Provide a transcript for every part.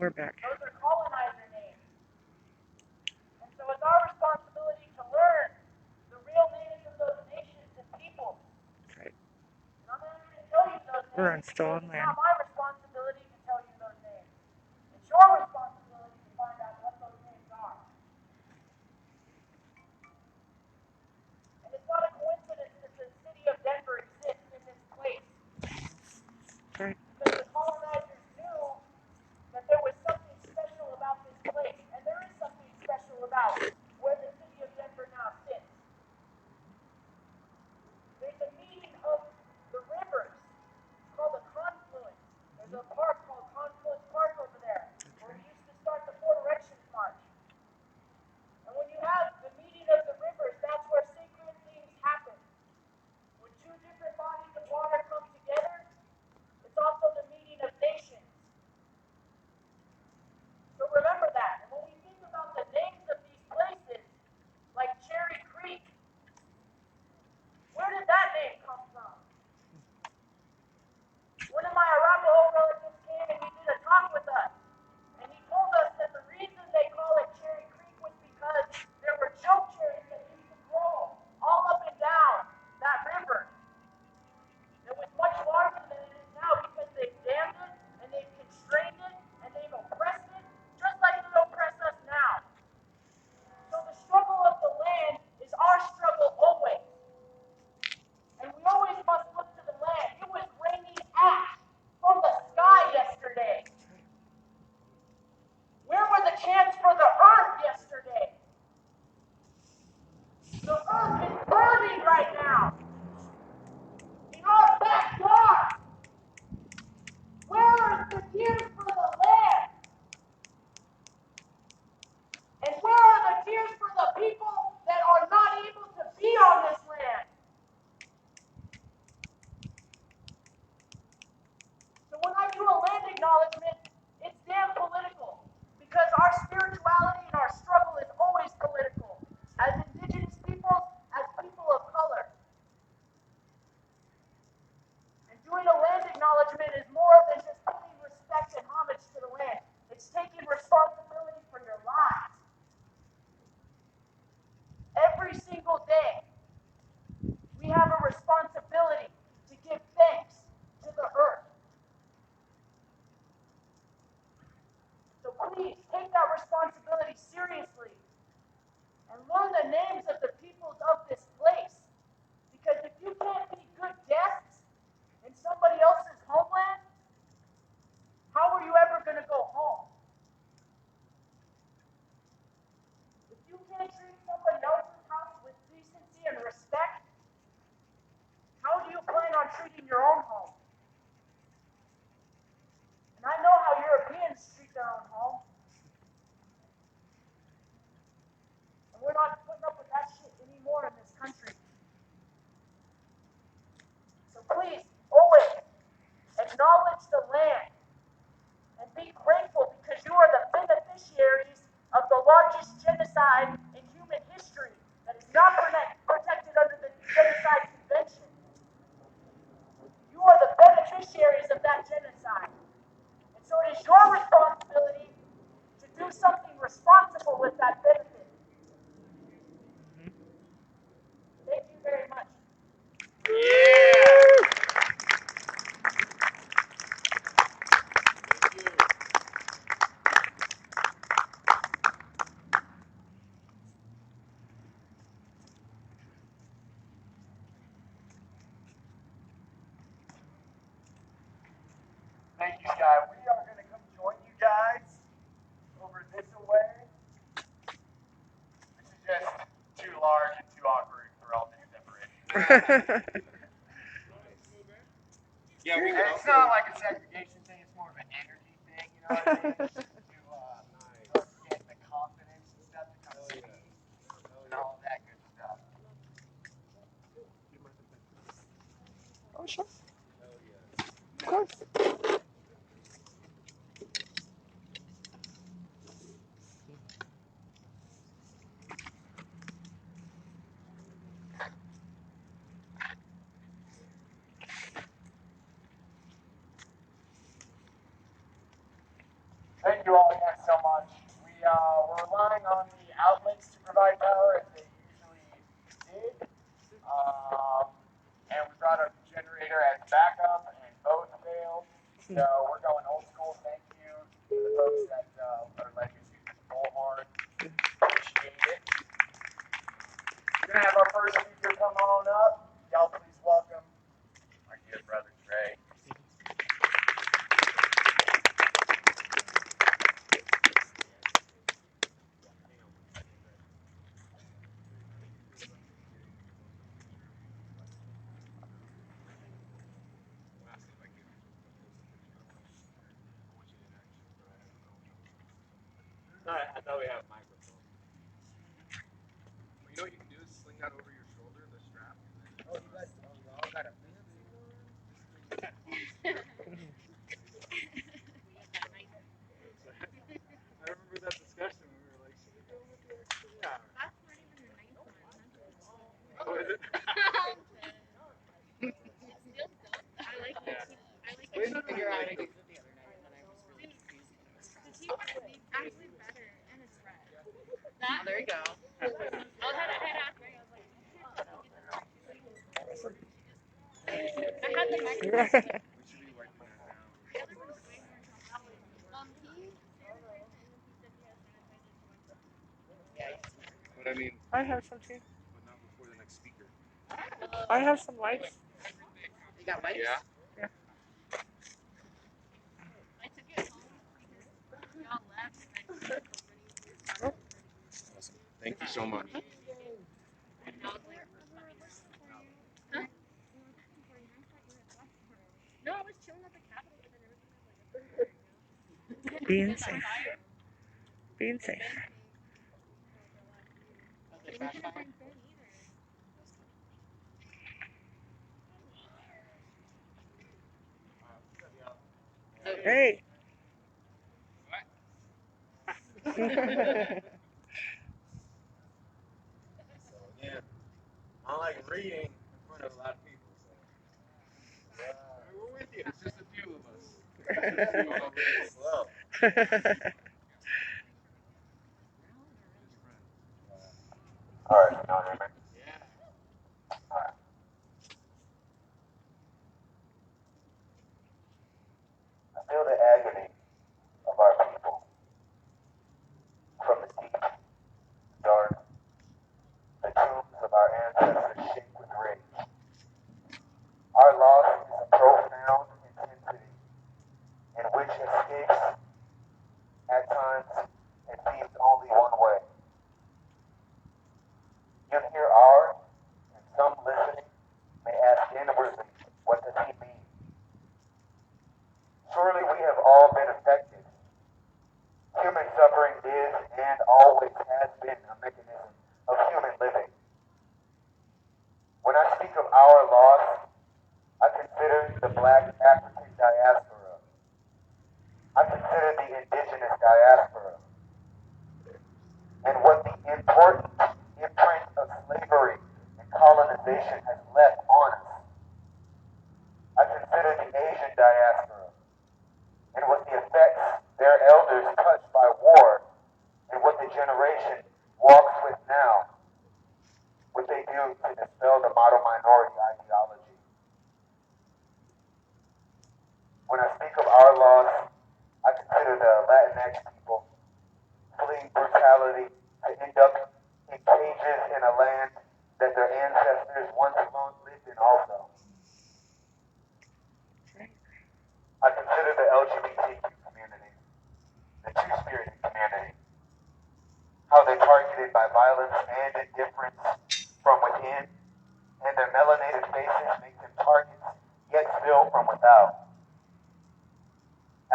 We're back. Those are colonizer names. And so it's our responsibility to learn the real names of those nations and people. Right. And I'm not going to tell you those names. We're on stolen It's land. not my responsibility to tell you those names. It's your responsibility to find out what those names are. And it's not a coincidence that the city of Denver exists in this place. Right. Because the colonizers knew that there was something special about this place. And there is something special about where the city of Denver now sits. There's a meeting of the rivers. It's called a confluence. There's a park called Confluence Park over there, where we used to start the Four Directions March. And when you have the meeting of the rivers, that's where sacred things happen. When two different bodies of water come together, it's also the meeting of nations. So remember that. And when we think about the names of these places, like Cherry Creek, where did that name come from? One of my Arapaho relatives came and he did a talk with us. And he told us that the reason they call it Cherry Creek was because there were choke cherries that used to grow all up and down that river. It was much larger than it is now because they've dammed it and they've constrained it and they've oppressed it, just like they oppress us now. So the struggle of the land is our struggle always. And we always must look to the land. It was raining ash from the sky yesterday. Where were the chants for the earth yesterday? The earth is burning right now. In our backyard. Where are the tears for the land? And where are the tears for the people that are not able to be on this land? So when I do a land acknowledgement, it's damn political. Because our spirituality and our struggle is always political. As indigenous peoples, as people of color. And doing a land acknowledgement is more than just paying respect and homage to the land. It's taking responsibility for your lives. Every single day, we have a responsibility to give thanks to the earth. So please, take that responsibility seriously and learn the names of the peoples of this place. Because if you can't be good guests in somebody else's homeland, how are you ever going to go home? If you can't treat somebody else's house with decency and respect, how do you plan on treating your own home? And I know how Europeans treat their own home. And we're not putting up with that shit anymore in this country. So please, always acknowledge the land and be grateful because you are the beneficiaries of the largest genocide in human history that is not protected under the Genocide Convention. You are the beneficiaries of that genocide. And so it is your responsibility to do something responsible with that benefit. Thank you very much. Yeah. Thank you, guys. We are going to come join you guys over this way. This is just too large and too awkward for all this separation. Yeah, we And it's not like a segregation thing, it's more of an energy thing, you know what I mean? To get the confidence and stuff to come see and all that good stuff. Oh, sure. Of course. Thank you all. backup and both failed. So we're going old school. Thank you to the folks that are letting us use the bullhorn. Appreciate it. We're gonna have our first speaker come on up. Y'all please welcome our dear brother Trey. I thought we had a microphone. You know what you can do is sling that over your shoulder, the strap. Oh, you guys all got a I remember that discussion when we were like, should we go with the extra? Yeah. That's not even a nice one. Oh, is it? I like it. I like Wait, it. no, Figure no, out like- I used it the other night and I was really confused when it was trash. It's actually better and it's red. Oh, there you go. I had asked Ray, I was like, I had the mechanism. We should be wiping that down. The other one's way more complicated. He said he has sanitizer to wipe it. Yeah, he's smart. But I mean, I have some too. but not before the next speaker. I have some lights. You got wipes? Yeah. I took it home because y'all left and then Oh. Awesome. Thank you so much. and I was like, huh? No, I was chilling at the Capitol and then everything was like, Being safe. Being safe. Hey. So again, I like reading in front of a lot of people. So We're with you. It's just a few of us. all really slow. All right, you know what I mean? Yeah. All right. I feel the agony of our people from the deep, dark, the tombs of our ancestors shake with rage. Our loss is a profound intensity in which escapes at times it seems only one way. You hear our, and some listening may ask inwardly, what does he mean? Surely we have all been affected. Human suffering is and always has been a mechanism of human living. When I speak of our loss, I consider the Black African diaspora. I consider the indigenous diaspora. And what the important imprint of slavery and colonization has left on us. I consider the Asian diaspora and what the effects their elders touched by war and what the generation walks with now, what they do to dispel the model minority ideology. When I speak of our loss, I consider the Latinx people fleeing brutality to end up in cages in a land that their ancestors once lived in also. I consider the LGBTQ community, the two-spirited community, how they're targeted by violence and indifference from within, and their melanated faces make them targets, yet still from without.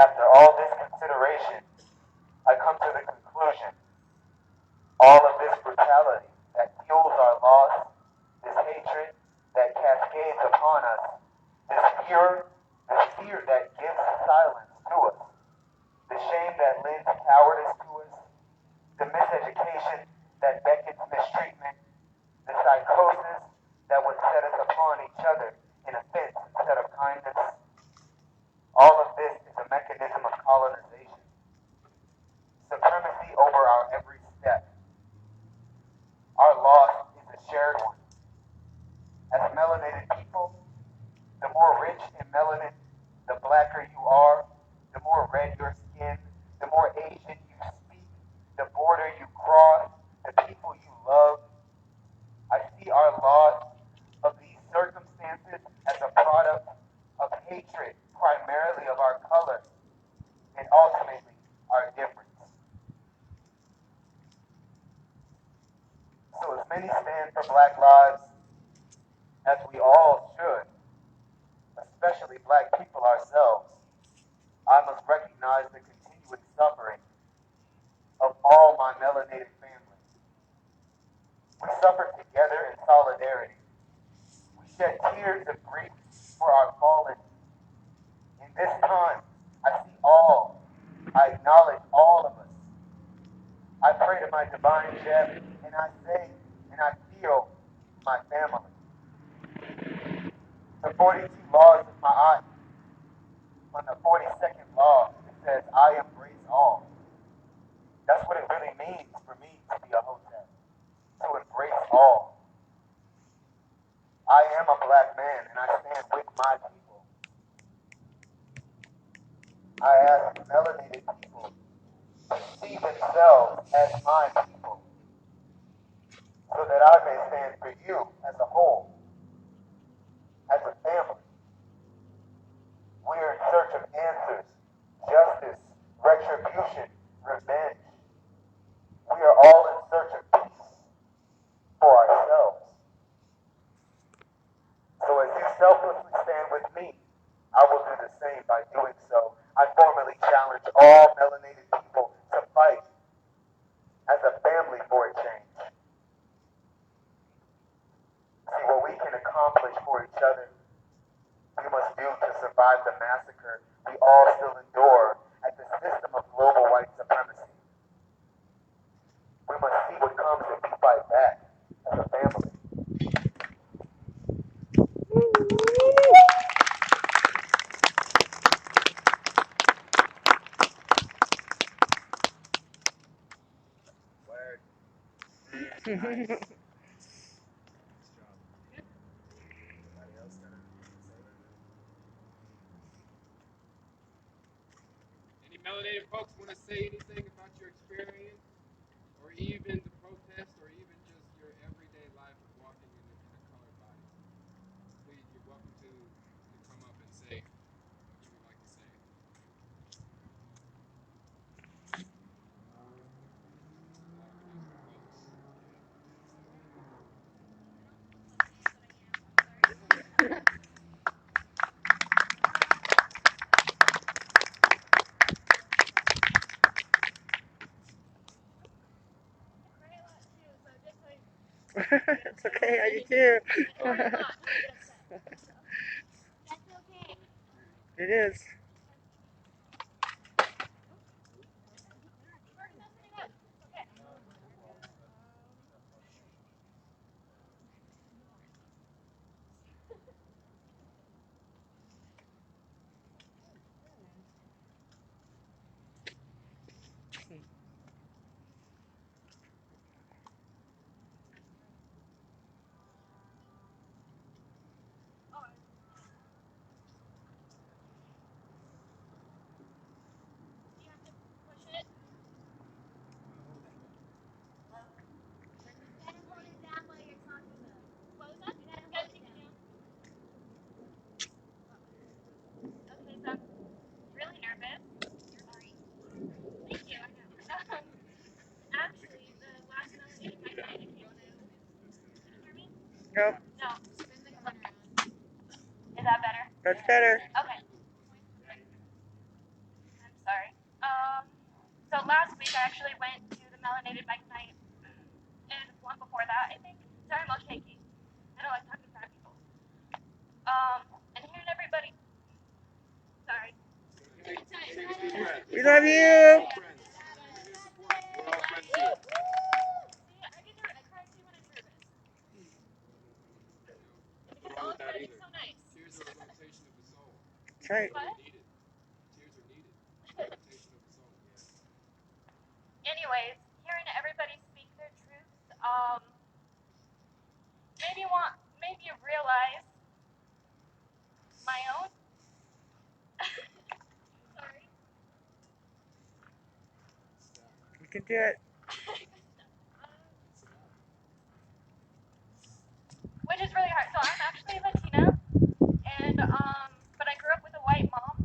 After all this consideration, I come to the conclusion, all of this brutality that fuels our loss, this hatred that cascades upon us, this fear that gives silence to us, the shame that lends cowardice to us, the miseducation that beckons mistreatment, the psychosis that would set us upon each other in offense instead of kindness. All of this is a mechanism of colonization, supremacy over our every step. Our loss is a shared one. As melanated people, The more rich in melanin, the blacker you are, the more red your skin, the more Asian you speak, the border you cross, the people you love. I see our loss of these circumstances as a product of hatred, primarily of our color, and ultimately our difference. So as many stand for Black lives, as we all should, especially Black people ourselves, I must recognize the continuing suffering of all my melanated family. We suffer together in solidarity. We shed tears of grief for our fallen. In this time, I see all. I acknowledge all of us. I pray to my divine chef, and I say, and I feel my family. The 42 laws of Ma'at, on the 42nd law, it says, I embrace all. That's what it really means for me to be a Hotep, to embrace all. I am a Black man, and I stand with my people. I ask melanated people to see themselves as my people, so that I may stand for you as a whole, as a family. We are in search of answers, justice, retribution, revenge. We are all in search of peace for ourselves. So as you selflessly stand with me, I will do the same by doing so. I formally challenge all melanated people to fight as a family for a change. See, what we can accomplish for each other, we must do to survive the massacre we all still endure at the system of global white supremacy. We must see what comes if we fight back as a family. Any melanated folks want to say anything about your experience, or even the protest, or even just your everyday life of walking in a colored body? Please, you're welcome to come up and say what you would like to say. It's okay, I do too. It is. Really nervous. Sorry. Thank you. Actually, the last melanated mic night I came to. Can you hear me? Nope, No. Is that better? that's better. Okay. I'm sorry. So last week I actually went to the melanated mic night, and one before that, I think. Sorry, I'm all shaky. I don't like talking to fat people. And hearing everybody. Sorry. We love you. We're all friends. We're all friends here. See, I get nervous. I cry too when I'm nervous. Because all of you guys are so nice. Tears are a rotation of the soul. That's right. What? Needed. Tears are needed. Rotation of the soul. Anyways, hearing everybody speak their truths, made me realize my own. Sorry. You can do it. Which is really hard. So I'm actually Latina, and but I grew up with a white mom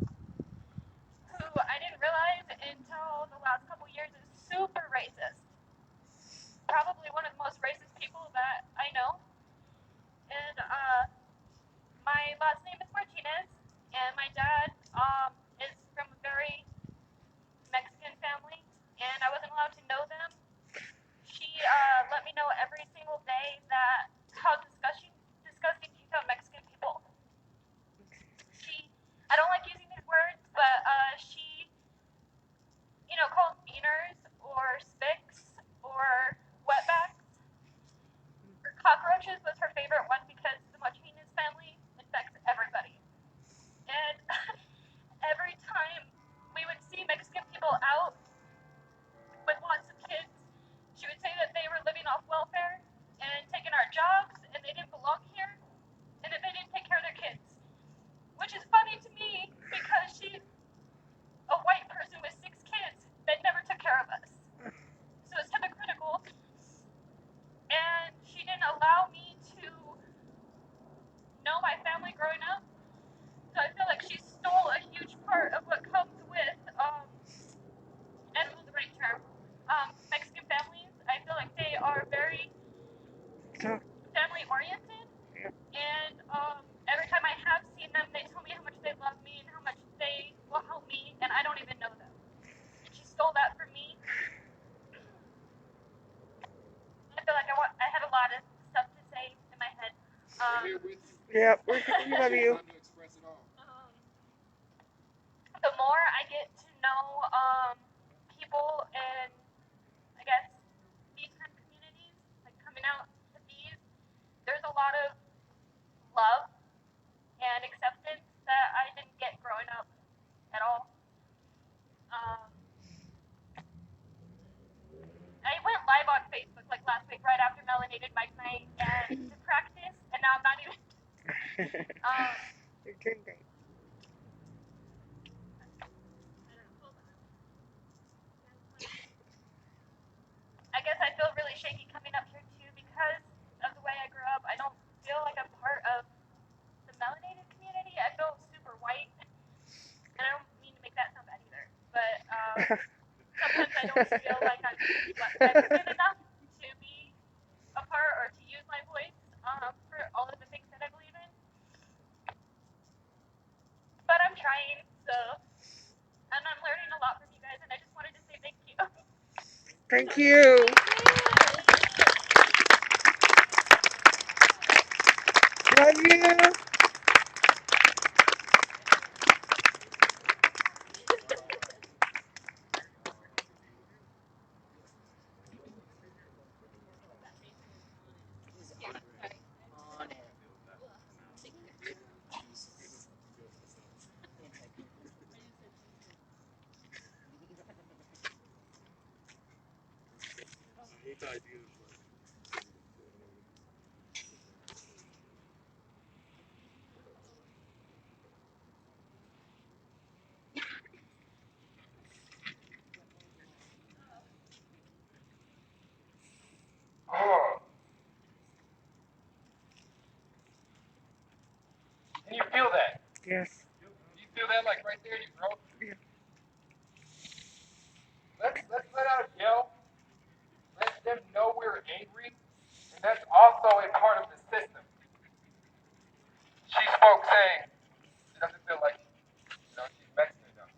who I didn't realize until the last couple years is super racist. Probably one of the most racist people that I know. And my last name is Martinez, and my dad is from a very Mexican family, and I wasn't allowed to know them. She let me know every single day that how disgusting she found Mexican people. I don't like using these words, but she, called beaners or spicks or wetbacks or cockroaches was her favorite one because the Martinez family infects everybody. And every time we would see Mexican people out with lots of kids, she would say that they were living off welfare and taking our jobs and they didn't belong here and that they didn't take care of their kids. Which is funny to me because she's a white person with 6 kids that never took care of us. So it's hypocritical. And she didn't allow me to know my family growing up. So I feel like she stole a huge part of what comes with, I don't know the right term, Mexican families. I feel like they are very family oriented. And every time I have seen them, they tell me how much they love me and how much they will help me, and I don't even know them. And she stole that from me. I feel like I have a lot of stuff to say in my head. We're here with you. Yeah, we love you. Time to express it all. The more I get to know people in, I guess, these kind of communities, like coming out to these, there's a lot of love and acceptance that I didn't get growing up at all. I went live on Facebook like last week right after Melanated Mike Night and to practice, and now I'm not even. You're doing great. I guess I feel really shaky coming up here too because of the way I grew up. I don't feel like I'm part of the melanated community. I feel super white, and I don't mean to make that sound bad either. But sometimes I don't feel like I'm Mexican enough to be a part or to use my voice for all of the things that I believe in. But I'm trying, and I'm learning a lot from you guys, and I just wanted to say thank you. Thank you. Love you. Can you feel that? Yes. You feel that like right there in your throat? Yeah. Let's let out a yell. Let them know we're angry. And that's also a part of the system. She spoke saying she doesn't feel like she's Mexican enough.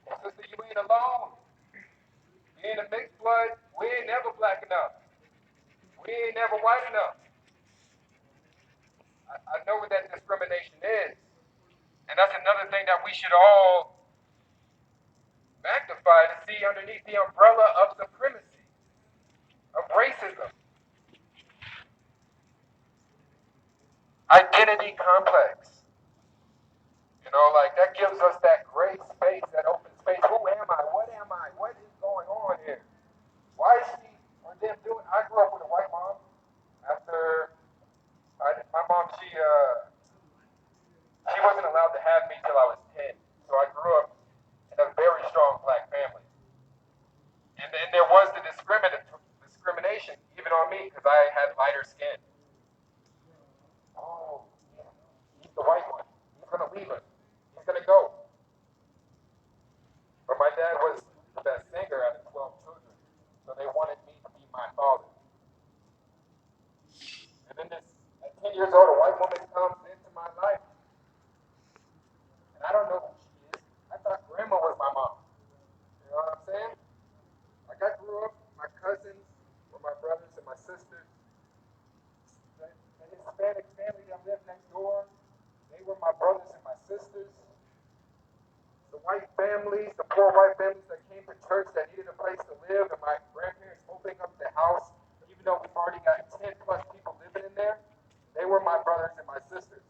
Well, sister, you ain't alone. You ain't a mixed blood. We ain't never black enough. We ain't never white enough. I know what that discrimination is. And that's another thing that we should all magnify to see underneath the umbrella of supremacy, of racism. Identity complex. Like that gives us that gray space, that open space. Who am I? What am I? What is going on here? Why is she or them doing? I grew up with a white mom. After my mom, she white families, the poor white families that came to church that needed a place to live, and my grandparents opening up the house, even though we've already got 10 plus people living in there, they were my brothers and my sisters.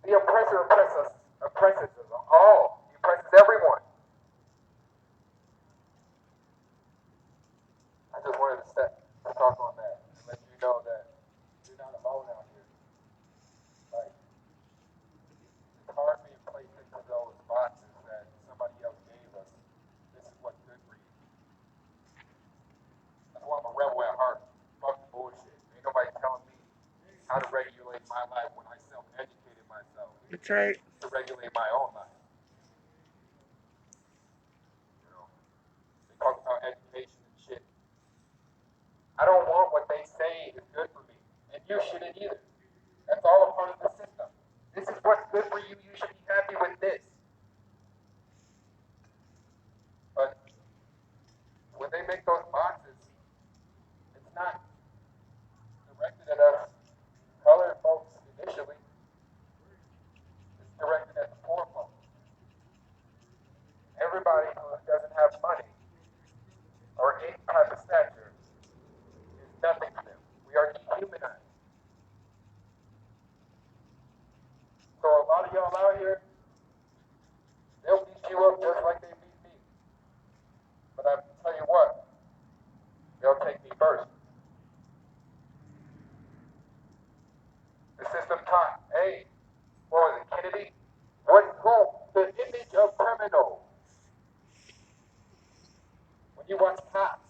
The oppressor oppresses us all. He oppresses everyone. I just wanted to talk on that and let you know that you're not alone out here. Like, it's hard being placed into those boxes that somebody else gave us. This is what's good for you. That's why I'm a rebel at heart. Fuck the bullshit. Ain't nobody telling me how to regulate my life when I self-educated myself That's right. to regulate my own life. You know, they talk about education and shit. I don't want what they say is good for me, and you shouldn't either. That's all a part of the system. This is what's good for you. You should be happy with this. But when they make those boxes, it's not directed at us colored folks initially. It's directed at the poor folks. Everybody who doesn't have money or any type of stature is nothing to them. We are dehumanized. So a lot of y'all out here, they'll beat you up just like they beat me. But I tell you what, they'll take me first. The system taught, hey, what was it, Kennedy? Who? The image of criminal. When you watch cops,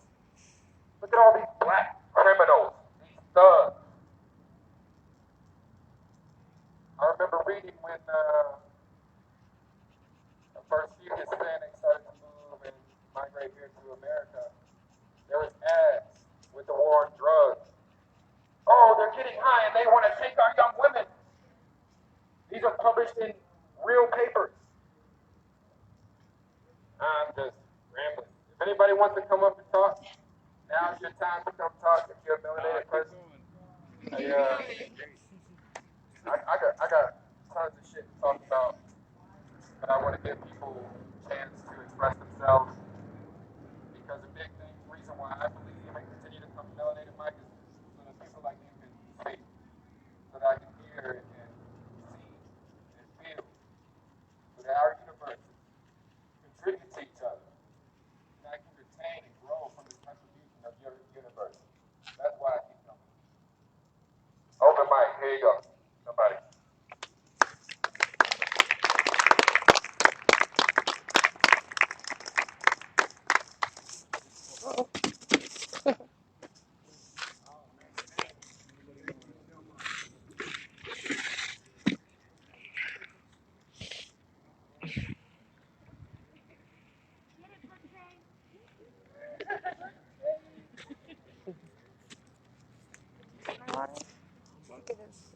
look at all these black criminals, these thugs. I remember reading when the first few Hispanics started to move and migrate here to America, there was ads with the war on drugs. Oh, they're getting high and they want to take our young women. These are published in real papers. I'm just rambling. If anybody wants to come up and talk, now's your time to come talk. If you're a melanated person, I got tons of shit to talk about, but I want to give people a chance to express themselves. Because the big thing, reason why I believe and continue to come to Melanated Mike is so that people like you can speak, so that I can hear and see and feel, so that our universes contribute to each other, and I can retain and grow from this contribution of your universe. That's why I keep coming. Open mic, here you go. Somebody.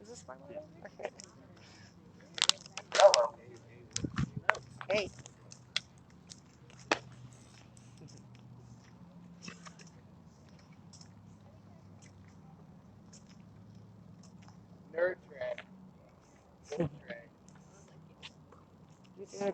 Is this my water? Okay. Hello. Hey. Nerd track. Nerd track. You did.